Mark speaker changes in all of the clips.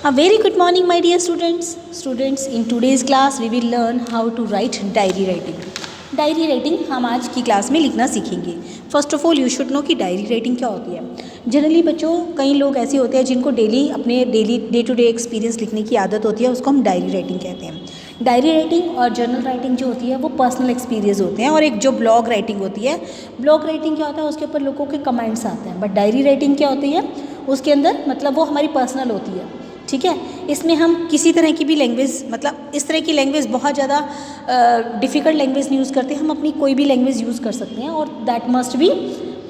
Speaker 1: A very good morning, my dear students. Students, in today's class, we will learn how to write diary writing. Diary writing हम आज की class में लिखना सीखेंगे. First of all you should know कि diary writing क्या होती है. जनरली बच्चों, कई लोग ऐसे होते हैं जिनको अपने daily day to day experience लिखने की आदत होती है, उसको हम डायरी राइटिंग कहते हैं. डायरी राइटिंग और जर्नल राइटिंग जो होती है वो पर्सनल एक्सपीरियंस होते हैं, और एक जो ब्लॉग राइटिंग होती है, ब्लॉग राइटिंग क्या होता है, उसके ऊपर लोगों के कमेंट्स आते हैं. बट डायरी राइटिंग क्या होती है, उसके अंदर मतलब वो हमारी पर्सनल होती है. ठीक है, इसमें हम किसी तरह की भी लैंग्वेज, मतलब इस तरह की लैंग्वेज बहुत ज़्यादा डिफ़िकल्ट लैंग्वेज नहीं यूज़ करते. हम अपनी कोई भी लैंग्वेज यूज़ कर सकते हैं, और दैट मस्ट बी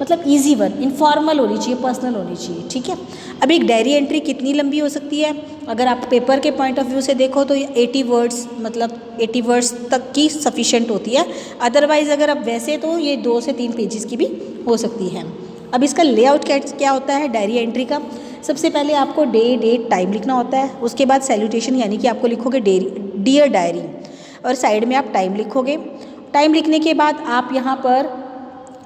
Speaker 1: मतलब ईजी वन, इनफॉर्मल होनी चाहिए, पर्सनल होनी चाहिए. ठीक है, अब एक डायरी एंट्री कितनी लंबी हो सकती है? अगर आप पेपर के पॉइंट ऑफ व्यू से देखो तो 80 वर्ड्स, मतलब 80 वर्ड्स तक की सफिशेंट होती है. अदरवाइज़ अगर आप वैसे तो ये 2 से 3 पेजेस की भी हो सकती है. अब इसका लेआउट क्या होता है डायरी एंट्री का? सबसे पहले आपको डे डेट टाइम लिखना होता है. उसके बाद सैल्यूटेशन, यानी कि आपको लिखोगे डियर डायरी, और साइड में आप टाइम लिखोगे. टाइम लिखने के बाद आप यहाँ पर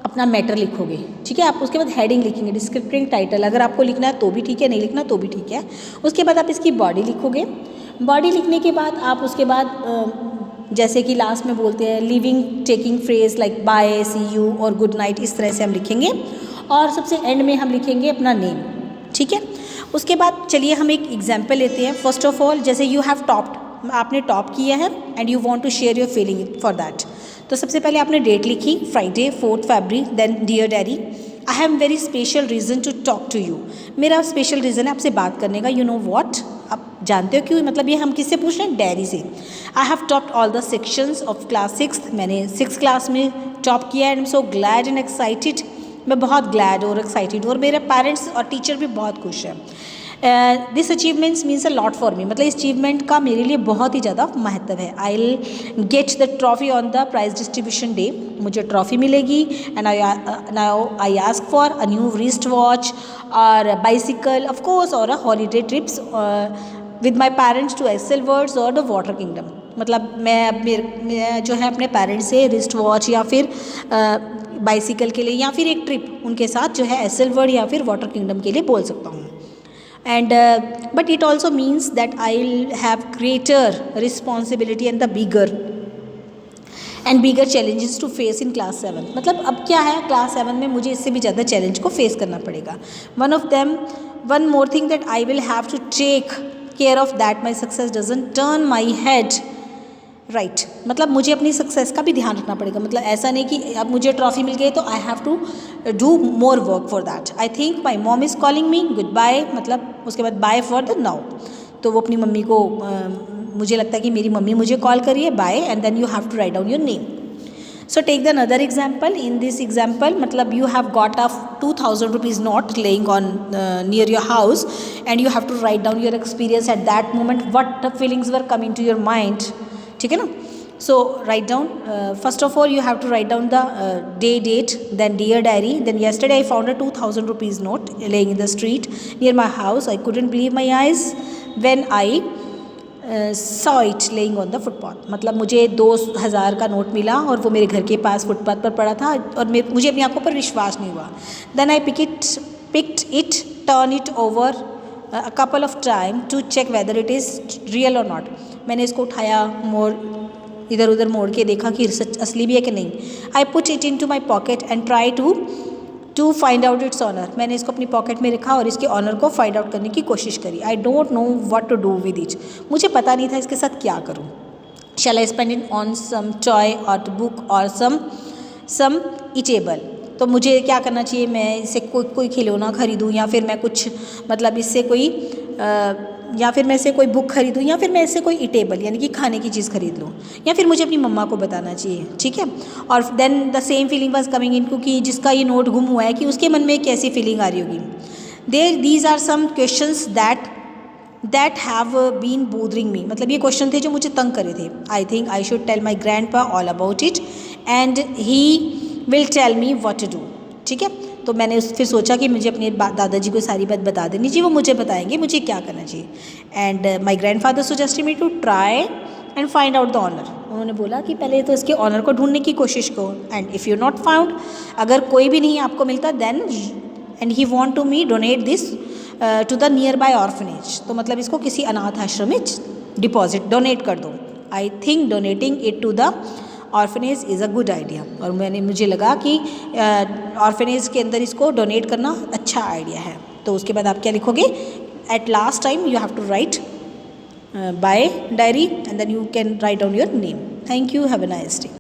Speaker 1: अपना मैटर लिखोगे. ठीक है, आप उसके बाद हेडिंग लिखेंगे, डिस्क्रिप्टिव टाइटल. अगर आपको लिखना है तो भी ठीक है, नहीं लिखना तो भी ठीक है. उसके बाद आप इसकी बॉडी लिखोगे. बॉडी लिखने के बाद आप उसके बाद जैसे कि लास्ट में बोलते हैं leaving taking phrase like bye, see you और गुड नाइट, इस तरह से हम लिखेंगे. और सबसे एंड में हम लिखेंगे अपना नेम. ठीक है, उसके बाद चलिए हम एक एग्जाम्पल लेते हैं. फर्स्ट ऑफ ऑल, जैसे यू हैव टॉप्ड, आपने टॉप किया है and you want to share your feeling for that. तो सबसे पहले आपने डेट लिखी, फ्राइडे 4 फरवरी. Then dear diary, I have very special reason to talk to you. मेरा स्पेशल रीज़न है आपसे बात करने का. यू नो वॉट, आप जानते हो क्यों? मतलब ये हम किससे पूछ रहे हैं? डायरी से. I have topped all the sections of class 6. मैंने 6th क्लास में टॉप किया है. I am so glad and excited. मैं बहुत ग्लैड और एक्साइटेड, और मेरे पेरेंट्स और टीचर भी बहुत खुश हैं. This achievements means a lot for me. मतलब इस अचीवमेंट का मेरे लिए बहुत ही ज़्यादा महत्व है. I will get the trophy on the prize distribution day. मुझे ट्रॉफी मिलेगी. And I ask for a new wrist watch और बाइसिकल ऑफ कोर्स, और a holiday trips with my parents to Essel World और द वाटर किंगडम. मतलब मैं जो है अपने पेरेंट्स से रिस्ट वॉच या फिर बाइसिकल के लिए या फिर एक ट्रिप उनके साथ जो है एसएल वर्ड या फिर वाटर किंगडम के लिए बोल सकता हूँ. And but it also means that I will have greater responsibility and the bigger challenges to face in class 7. मतलब अब क्या है, क्लास 7 में मुझे इससे भी ज़्यादा चैलेंज को फेस करना पड़ेगा. One more thing that I will have to take care of that my success doesn't turn my head right. मतलब मुझे अपनी सक्सेस का भी ध्यान रखना पड़ेगा. मतलब ऐसा नहीं कि अब मुझे ट्रॉफी मिल गई तो I have to do more work for that. I think my mom is calling me, good bye. मतलब उसके बाद बाय फॉर द नाउ. तो वो अपनी मम्मी को मुझे लगता है कि मेरी मम्मी मुझे कॉल करिए, bye, and then you have to write down your name. So take the another example. In this example, मतलब you have got a 2000 rupees note laying on near your house, and you have to write down your experience at that moment. What the feelings were coming to your mind? ठीक है ना? So write down. First of all, you have to write down the day, date, then dear diary. Then yesterday I found a 2000 rupees note laying in the street near my house. I couldn't believe my eyes when I saw it laying on the footpath. मतलब मुझे 2000 का note मिला और वो मेरे घर के पास footpath पर पड़ा था, और मुझे अपनी आंखों पर विश्वास नहीं हुआ. Then I picked it, turn it over a couple of time to check whether it is real और नॉट. मैंने इसको उठाया, इधर उधर मोड़ के देखा कि सच असली भी है कि नहीं. I put it into my pocket and try to find out its owner. मैंने इसको अपनी पॉकेट में रखा और इसके ऑनर को फाइंड आउट करने की कोशिश करी. I don't know what to do with it. मुझे पता नहीं था इसके साथ क्या करूँ. Shall I spend it on some toy और बुक और सम ईटेबल. तो मुझे क्या करना चाहिए? मैं इससे कोई खिलौना खरीदूँ, या फिर मैं कुछ मतलब इससे कोई या फिर मैं इससे कोई बुक खरीदूँ, या फिर मैं इससे कोई ईटेबल यानी कि खाने की चीज़ खरीद लूँ, या फिर मुझे अपनी मम्मा को बताना चाहिए. ठीक है, और then the same feeling was coming in, क्योंकि जिसका ये नोट गुम हुआ है कि उसके मन में कैसी फीलिंग आ रही होगी. These are some questions that have been bothering me. मतलब ये क्वेश्चन थे जो मुझे तंग करे थे. I think I should tell my grandpa all about it and he will tell me what to do. ठीक है, तो मैंने फिर सोचा कि मुझे अपने दादाजी को सारी बात बता देनी चाहिए, वो मुझे बताएंगे मुझे क्या करना चाहिए. And my grandfather suggested me to try and find out the owner. उन्होंने बोला कि पहले तो इसके ऑनर को ढूंढने की कोशिश करो, and if you not found, अगर कोई भी नहीं आपको मिलता, then and he want to me donate this to the nearby orphanage, तो मतलब इसको किसी अनाथ आश्रम में डिपॉजिट डोनेट कर दो। I think donating it to the orphanage is a good idea, और मुझे लगा कि ऑर्फनेज के अंदर इसको डोनेट करना अच्छा आइडिया है। तो उसके बाद आप क्या लिखोगे, at last time you have to write bye diary and then you can write down your name. Thank you, have a nice day.